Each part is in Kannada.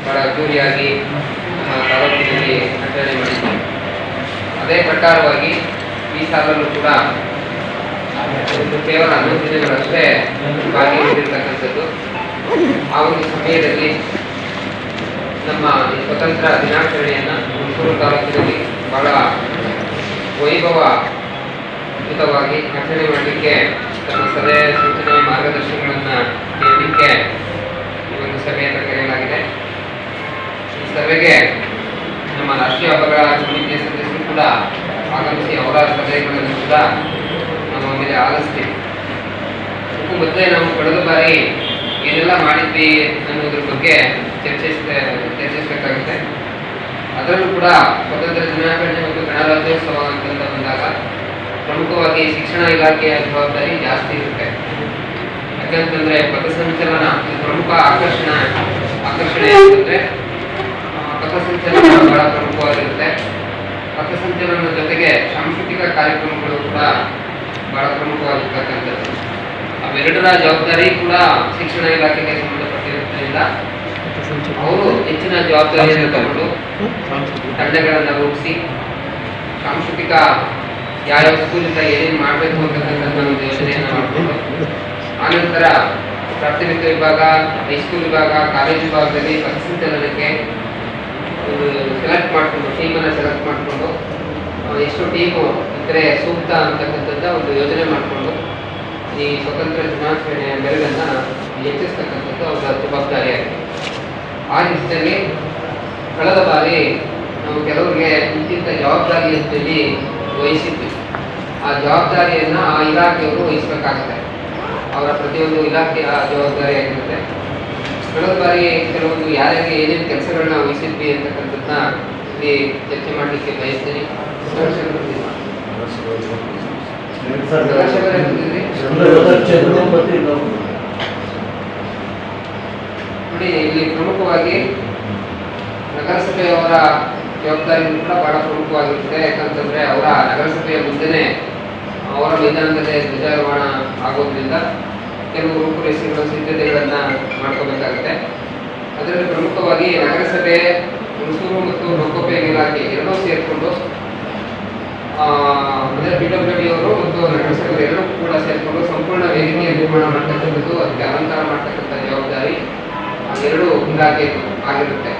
ಭಾಳ ಅದ್ದೂರಿಯಾಗಿ ನಮ್ಮ ತಾಲೂಕಿನಲ್ಲಿ ಆಚರಣೆ ಮಾಡಿದ್ದೀವಿ. ಅದೇ ಪ್ರಕಾರವಾಗಿ ಈ ಸಾಲಲ್ಲೂ ಕೂಡ ಕೇವಲ 11 ದಿನಗಳಷ್ಟೇ ಭಾಗಿಯಾಗಿರ್ತಕ್ಕಂಥದ್ದು. ಆ ಒಂದು ಸಮಯದಲ್ಲಿ ನಮ್ಮ ಈ ಸ್ವತಂತ್ರ ದಿನಾಚರಣೆಯನ್ನು ಹುಣಸೂರು ತಾಲೂಕಿನಲ್ಲಿ ಬಹಳ ವೈಭವಯುತವಾಗಿ ಆಚರಣೆ ಮಾಡಲಿಕ್ಕೆ ತಮ್ಮ ಸಲಹೆ ಸೂಚನೆ ಮಾರ್ಗದರ್ಶನಗಳನ್ನು ನೀಡಲಿಕ್ಕೆ ಈ ಒಂದು ಸಭೆಯನ್ನು ಕರೆಯಲಾಗಿದೆ. ಈ ಸಭೆಗೆ ನಮ್ಮ ರಾಷ್ಟ್ರೀಯ ಹಬ್ಬಗಳ ಸಮಿತಿಯ ಸದಸ್ಯರು ಕೂಡ ಆಗಮಿಸಿ ಅವರ ಸಲಹೆಗಳನ್ನು ಕೂಡ ನಮ್ಮ ಮೇಲೆ ಆಲಿಸ್ತೀವಿ. ಇದಕ್ಕೂ ಮೊದಲೇ ನಾವು ಕಳೆದ ಬಾರಿ ಏನೆಲ್ಲ ಮಾಡಿದ್ವಿ ಅನ್ನೋದ್ರ ಬಗ್ಗೆ ಚರ್ಚಿಸಬೇಕಾಗುತ್ತೆ. ಅದರಲ್ಲೂ ಕೂಡ ಸ್ವತಂತ್ರ ದಿನಾಚರಣೆ ಮತ್ತು ಗಣರಾಜ್ಯೋತ್ಸವ ಅಂತ ಬಂದಾಗ ಪ್ರಮುಖವಾಗಿ ಶಿಕ್ಷಣ ಇಲಾಖೆಯ ಜವಾಬ್ದಾರಿ ಜಾಸ್ತಿ ಇರುತ್ತೆ. ಯಾಕಂತಂದರೆ ಪಥಸಂಚಲನ ಪ್ರಮುಖ ಆಕರ್ಷಣೆ ಅಂತಂದರೆ ಪಥಸಂಚಲನ ಬಹಳ ಪ್ರಮುಖವಾಗಿರುತ್ತೆ. ಪಥಸಂಚಲನದ ಜೊತೆಗೆ ಸಾಂಸ್ಕೃತಿಕ ಕಾರ್ಯಕ್ರಮಗಳು ಕೂಡ ಬಹಳ ಪ್ರಮುಖವಾಗಿರ್ತಕ್ಕಂಥದ್ದು. ಅವೆರಡರ ಜವಾಬ್ದಾರಿ ಕೂಡ ಶಿಕ್ಷಣ ಇಲಾಖೆಗೆ ಸಂಬಂಧಪಟ್ಟಿರೋದ್ರಿಂದ ಅವರು ಹೆಚ್ಚಿನ ಜವಾಬ್ದಾರಿಯನ್ನು ತಗೊಂಡು ತಂಡಗಳನ್ನು ರೂಪಿಸಿ ಸಾಂಸ್ಕೃತಿಕ ಯಾವ ಸ್ಕೂಲಿಂದ ಏನೇನು ಮಾಡಬೇಕು ಅಂತಕ್ಕಂಥ ಒಂದು ಯೋಜನೆಯನ್ನು ಮಾಡಿಕೊಂಡು ಆನಂತರ ಪ್ರಾಥಮಿಕ ವಿಭಾಗ, ಹೈಸ್ಕೂಲ್ ವಿಭಾಗ, ಕಾಲೇಜ್ ವಿಭಾಗದಲ್ಲಿ ಪಥಸಂಚಲನಕ್ಕೆ ಸೆಲೆಕ್ಟ್ ಮಾಡಿಕೊಂಡು ಟೀಮನ್ನು ಸೆಲೆಕ್ಟ್ ಮಾಡಿಕೊಂಡು ಎಷ್ಟು ಟೀಮು ಇದ್ದರೆ ಸೂಕ್ತ ಅಂತಕ್ಕಂಥದ್ದ ಒಂದು ಯೋಜನೆ ಮಾಡಿಕೊಂಡು ಈ ಸ್ವತಂತ್ರ ದಿನಾಚರಣೆಯ ಮೆರುಗನ್ನು ಹೆಚ್ಚಿಸ್ತಕ್ಕಂಥದ್ದು ಅವರ ಜವಾಬ್ದಾರಿಯಾಗಿದೆ. ಆ ನಿಟ್ಟಿನಲ್ಲಿ ಕಳೆದ ಬಾರಿ ನಾವು ಕೆಲವರಿಗೆ ಇಂತಿಂಥ ಜವಾಬ್ದಾರಿ ಅಂತೇಳಿ ವಹಿಸಿದ್ವಿ. ಆ ಜವಾಬ್ದಾರಿಯನ್ನು ಆ ಇಲಾಖೆಯವರು ವಹಿಸಬೇಕಾಗುತ್ತೆ. ಅವರ ಪ್ರತಿಯೊಂದು ಇಲಾಖೆಯ ಜವಾಬ್ದಾರಿಯಾಗಿರುತ್ತೆ. ಕಳೆದ ಬಾರಿ ಕೆಲವೊಂದು ಯಾರ್ಯಾರಿಗೆ ಏನೇನು ಕೆಲಸಗಳನ್ನ ವಹಿಸಿದ್ವಿ ಅಂತಕ್ಕಂಥದ್ದನ್ನ ಇಲ್ಲಿ ಚರ್ಚೆ ಮಾಡಲಿಕ್ಕೆ ಬಯಸ್ತೀನಿ. ನೋಡಿ, ಇಲ್ಲಿ ಪ್ರಮುಖವಾಗಿ ನಗರಸಭೆಯವರ ಜವಾಬ್ದಾರಿ ಕೂಡ ಬಹಳ ಪ್ರಮುಖವಾಗಿರುತ್ತೆ. ಯಾಕಂತಂದ್ರೆ ಅವರ ನಗರಸಭೆಯ ಮುಂದೆನೆ ಅವರ ಮೈದಾನದಲ್ಲೇ ಧ್ವಜಾರೋಹಣ ಆಗೋದ್ರಿಂದ ಕೆಲವು ರೂಪುರೇಷೆಗಳು ಸಿದ್ಧತೆಗಳನ್ನ ಮಾಡ್ಕೋಬೇಕಾಗುತ್ತೆ. ಅದರಲ್ಲಿ ಪ್ರಮುಖವಾಗಿ ನಗರಸಭೆ, ಹುಣಸೂರು ಮತ್ತು ಲೋಕೋಪಯೋಗಿ ಇಲಾಖೆ ಎರಡೂ ಸೇರಿಕೊಂಡು ಅಂದರೆ PWD ಅವರು ಮತ್ತು ನಗರಸಭೆ ಎರಡೂ ಕೂಡ ಸೇರಿಕೊಂಡು ಸಂಪೂರ್ಣ ವೇದಿಕೆಯ ನಿರ್ಮಾಣ ಮಾಡ್ತಕ್ಕಂಥದ್ದು, ಅದಕ್ಕೆ ಅಲಂಕಾರ ಮಾಡ್ತಕ್ಕಂಥ ಜವಾಬ್ದಾರಿ ಆ ಎರಡೂ ಇಲಾಖೆ ಆಗಿರುತ್ತೆ.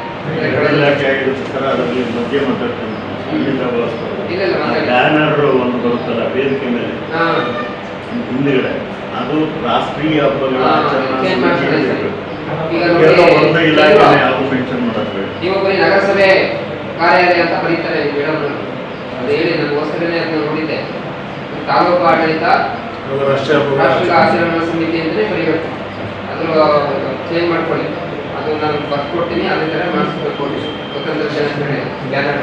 ಒಂದು ಬರುತ್ತಲ್ಲ ವೇದಿಕೆ ಮೇಲೆ ಹಿಂದಿಗಡೆ, ಅದು ರಾಷ್ಟ್ರೀಯ ಹಬ್ಬಗಳ ನೀವು ಬರೀ ನಗರಸಭೆ ಕಾರ್ಯಾಲಯ ಅಂತ ಬರೀತಾರೆ ಮೇಡಮ್, ಅದು ಹೇಳಿ ನಾನು ಹೊಸದನ್ನೇ ಅದನ್ನ ನೋಡಿದ್ದೆ. ತಾಲೂಕು ಆಡಳಿತ ರಾಷ್ಟ್ರೀಯ ಆಚರಣಾ ಸಮಿತಿ ಅಂತಲೇ ಬರೀಬೇಕು. ಅದ್ರ ಚೇಂಜ್ ಮಾಡ್ಕೊಳ್ಳಿ, ಅದು ನಾನು ಬರ್ಕೊಡ್ತೀನಿ, ಅದೇ ಥರ ಮಾಡಿಸ್ಬೇಕು. ಸ್ವತಂತ್ರ ದಿನಾಚರಣೆ ಬ್ಯಾನರ್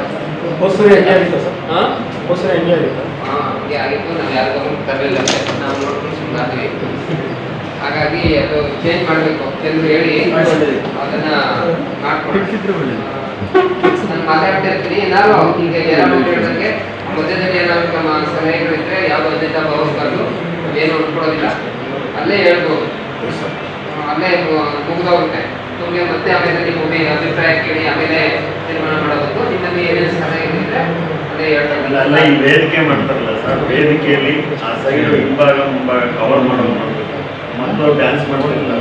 ಹಂಗೆ ಆಗಿತ್ತು. ನಾವು ಯಾರು ಗಮನಕ್ಕೆ ತರಲಿಲ್ಲ, ನಾವು ನೋಡ್ಕೊಂಡು ಸುಮ್ಮನೆ. ಹಾಗಾಗಿ ಅದು ಚೇಂಜ್ ಮಾಡಬೇಕು. ಕೆಲವರು ಹೇಳಿ ಅದನ್ನ ಮಾಡ್ಕೊಂಡು ನಾನು ಮಾತಾಡ್ತಿರ್ತೀನಿ. ಏನಾದ್ರು ಈಗ ಯಾರು ಹೇಳಿದಂಗೆ ಮಧ್ಯದಲ್ಲಿ ಏನಾದ್ರು ನಮ್ಮ ಸಲಹೆಗಳಿದ್ರೆ ಯಾವುದೋ ಅಜೆಂಡಾ ಭಾವಿಸ್ಬಾರ್ದು, ಏನು ಅನ್ಕೊಳ್ಳೋದಿಲ್ಲ, ಅಲ್ಲೇ ಹೇಳ್ಬೋದು, ಅಲ್ಲೇ ಮುಗಿದೋಗುತ್ತೆ. ನಿಮಗೆ ಮತ್ತೆ ಆಮೇಲೆ ನಿಮಗೆ ಅಭಿಪ್ರಾಯ ಕೇಳಿ ಆಮೇಲೆ ತೀರ್ಮಾನ ಮಾಡೋದು. ನಿಮ್ಮಲ್ಲಿ ಏನೇನು ಸಲಹೆಗಳಿದ್ರೆ ಅದೇ ಹೇಳ್ತಾರೆ. ಈ ವೇದಿಕೆ ಮಾಡ್ತಾರಲ್ಲ ಸರ್, ವೇದಿಕೆಯಲ್ಲಿ ಆ ಸೈಡ್ ಹಿಂಭಾಗ ಮುಂಭಾಗ ಕವರ್ ಮಾಡೋದು ಮತ್ತು ಡ್ಯಾನ್ಸ್ ಮಾಡೋದಿಲ್ಲ.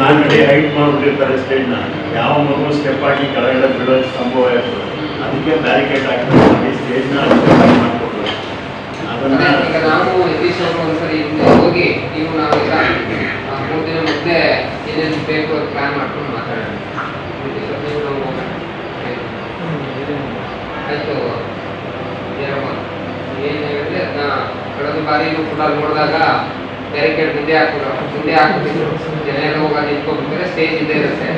ನಾನು ಕಡೆ ಹೈಟ್ ಮಾಡ್ಬಿಟ್ಟಿರ್ತಾರೆ ಸ್ಟೇಜ್ನ, ಯಾವ ಮಗು ಸ್ಟೆಪ್ ಹಾಕಿ ಕೆಳಗಡೆ ಬಿಡೋದು ಸಂಭವ ಇರ್ತದೆ. ಅದಕ್ಕೆ ಬ್ಯಾರಿಕೇಡ್ ಹಾಕಿ ಸ್ಟೇಜ್ನ ಮಾಡ್ಕೊಡ್ತಾರೆ. ಅದನ್ನ ಈಗ ನಾವು ಯತೀಶ್ ಅವರು ಒಂದ್ಸರಿ ಹೋಗಿ ನೀವು ನಾವೀಗ 3 ದಿನ ಮೊದಲೇ ಏನೇನು ಬೇಕು ಅದು ಪ್ಲಾನ್ ಮಾಡ್ಕೊಂಡು ಮಾತಾಡೋಣ. ಆಯಿತು, ಏನು ಹೇಳಿದ್ರೆ ಅದನ್ನ ಕಳೆದ ಬಾರಿನೂ ಕೂಡ ನೋಡಿದಾಗ ಬ್ಯಾರಿಕೇಡ್ ಮುಂದೆ ಹಾಕ್ಬಿಟ್ಟಿದ್ರು. ಜನ ಎಲ್ಲ ಹೋಗಿ ನಿಂತ್ಕೊಂಡ್ಬಿಟ್ರೆ ಸ್ಟೇಜ್ ಇದ್ದೇ ಇರುತ್ತೆ.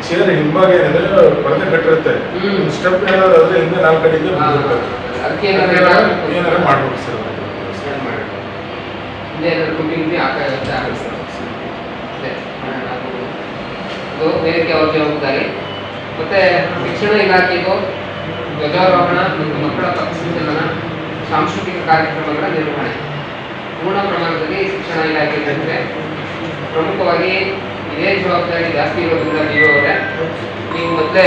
ಚೇರ್ ಹಿಂಭಾಗ ಏನಿದ್ರೆ ಪರದೆ ಕಟ್ಟಿರುತ್ತೆ, ಸ್ಟೆಪ್ ಏನಾದ್ರೆ ಹಿಂದೆ 4 ಕಡೆಗೆ ಅದಕ್ಕೆ ಏನಾದ್ರು ಮಾಡ್ಬೇಕು ಸರ್. ಹಿಂದೆ ಏನಾದ್ರು ಕುಟುಂಬಿ ಆಗುತ್ತೆ ಆಗುತ್ತೆ. ಅದು ವೇದಿಕೆ ಅವ್ರ ಜವಾಬ್ದಾರಿ. ಮತ್ತೆ ಶಿಕ್ಷಣ ಇಲಾಖೆಗೂ ಧ್ವಜಾರೋಹಣ ಮತ್ತು ಮಕ್ಕಳ ಪಥಸಂಚಲನ ಸಾಂಸ್ಕೃತಿಕ ಕಾರ್ಯಕ್ರಮಗಳ ನಿರ್ವಹಣೆ ಪೂರ್ಣ ಪ್ರಮಾಣದಲ್ಲಿ ಶಿಕ್ಷಣ ಇಲಾಖೆ ಇದ್ದರೆ ಪ್ರಮುಖವಾಗಿ ಇದೇ ಜವಾಬ್ದಾರಿ ಜಾಸ್ತಿ ಇರೋದ್ರಿಂದ ಅವರೇ ನೀವು ಮೊದಲೇ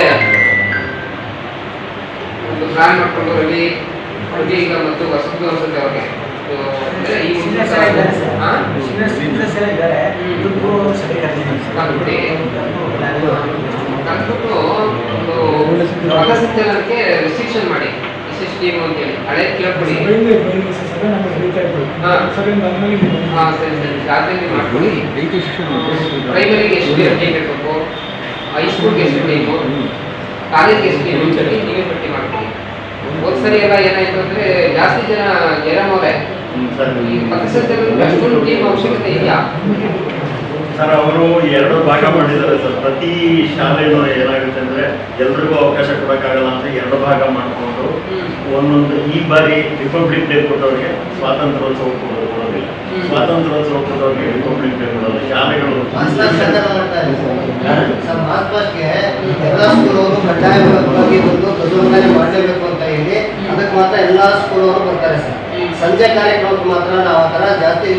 ಒಂದು ಪ್ಲಾನ್ ಮಾಡ್ಕೊಂಡು ರವಿ ಈಗ ಮತ್ತು ವಸಂತ ವಸಂತ ಅವ್ರಿಗೆ ಈ ಕಲ್ತ್ಬಿಟ್ಟು ಒಂದು ಪಥಸಂಚಲನಕ್ಕೆ ರಿಸ್ಟ್ರಿಕ್ಷನ್ ಮಾಡಿ ಎಷ್ಟು ಟೀಮ್ ಅಂತೇಳಿ ಹಳೆ ಕೇಳ್ಕೊಡಿ. ಹಾಂ ಸರಿ ಸರಿ ಜಾತ್ರೆ ಮಾಡ್ಕೊಳ್ಳಿ. ಪ್ರೈಮರಿಗೆ ಎಷ್ಟು ಟೀಮ್ ಇರಬೇಕು, ಹೈಸ್ಕೂಲ್ಗೆ ಎಷ್ಟು ಟೀಮು, ಕಾಲೇಜ್ಗೆ ಎಷ್ಟು ಟೀಮ್ ಅಂತೇಳಿ ನೀವೇ ಪಟ್ಟಿ ಮಾಡ್ಕೊಳ್ಳಿ. ಹೋದ್ ಸರಿ ಎಲ್ಲ ಏನಾಯ್ತು ಅಂದ್ರೆ ಜಾಸ್ತಿ ಜನ ಜಯರಾಮ್ ಅವರೇ ಈ ಪಥಸಂಚಲನಕ್ಕೆ ಅಷ್ಟೊಂದು ಟೀಮ್ ಅವಶ್ಯಕತೆ ಇದೆಯಾ? ಸರ್ ಅವರು 2 ಭಾಗ ಮಾಡಿದ್ದಾರೆ ಸರ್. ಪ್ರತಿ ಶಾಲೆನೂ ಏನಾಗುತ್ತೆ ಅಂದ್ರೆ ಎಲ್ರಿಗೂ ಅವಕಾಶ ಕೊಡೋಕ್ಕಾಗಲ್ಲ ಅಂತ 2 ಭಾಗ ಮಾಡಿಕೊಂಡು ಒಂದೊಂದು ಈ ಬಾರಿ ರಿಪಬ್ಲಿಕ್ ಡೇ ಕೊಟ್ಟವ್ರಿಗೆ ಸ್ವಾತಂತ್ರ್ಯೋತ್ಸವ ಕೊಡೋದಿಲ್ಲ, ಸ್ವಾತಂತ್ರ್ಯೋತ್ಸವ ಕೊಟ್ಟವ್ರಿಗೆ ರಿಪಬ್ಲಿಕ್ ಡೇ ಕೊಡೋದು. ಶಾಲೆಗಳು ಎಲ್ಲ ಸ್ಕೂಲವರು ಕಡ್ಡಾಯವಾಗಿ ಒಂದು ಧ್ವಜವಂದನೆ ಮಾಡಲೇಬೇಕು ಅಂತ ಹೇಳಿ ಅದಕ್ಕೆ ಮಾತ್ರ ಎಲ್ಲ ಸ್ಕೂಲವರು ಬರ್ತಾರೆ ಸರ್. ಸಂಜೆ ಕಾರ್ಯಕ್ರಮಕ್ಕೆ ಮಾತ್ರ ನಾವು ಆ ಥರ ಜಾಸ್ತಿ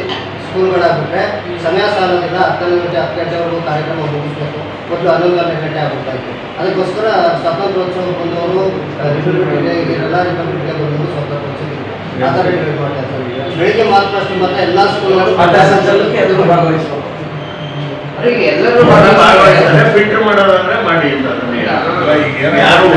ಸ್ಕೂಲ್ಗಳಾಗ್ಬಿಟ್ರೆ ಸಮಯ ಸಾಲೋದಿಲ್ಲ. 10 ಗಂಟೆವರೆಗೂ ಕಾರ್ಯಕ್ರಮ ಮುಗಿಸ್ಬೇಕು. ಮೊದಲು 11 ಗಂಟೆ ಆಗ್ಬಿಡ್ತಾ ಇತ್ತು. ಅದಕ್ಕೋಸ್ಕರ ಸ್ವಾತಂತ್ರ್ಯೋತ್ಸವ ಬಂದವರು ರಿಪಬ್ಲಿಕ್ ಡೇ ಎಲ್ಲ ರಿಪಬ್ಲಿಕ್ ಡೇ ಬಂದವರು ಸ್ವಾತಂತ್ರ್ಯೋತ್ಸವ ಆ ಥರ ಡಿವೈಡ್ ಮಾಡ್ತಾರೆ ಸರ್. ಬೆಳಿಗ್ಗೆ ಮಾತ್ರ ಮಾತ್ರ ಎಲ್ಲ ಸ್ಕೂಲ್ಗಳು ಭಾಗವಹಿಸಬೇಕು. ಅವರಿಗೆ ಎಲ್ಲರೂ ಫಿಲ್ಟರ್ ಮಾಡೋದಂದ್ರೆ ಮಾಡಿ ಅಂತ ಯಾರು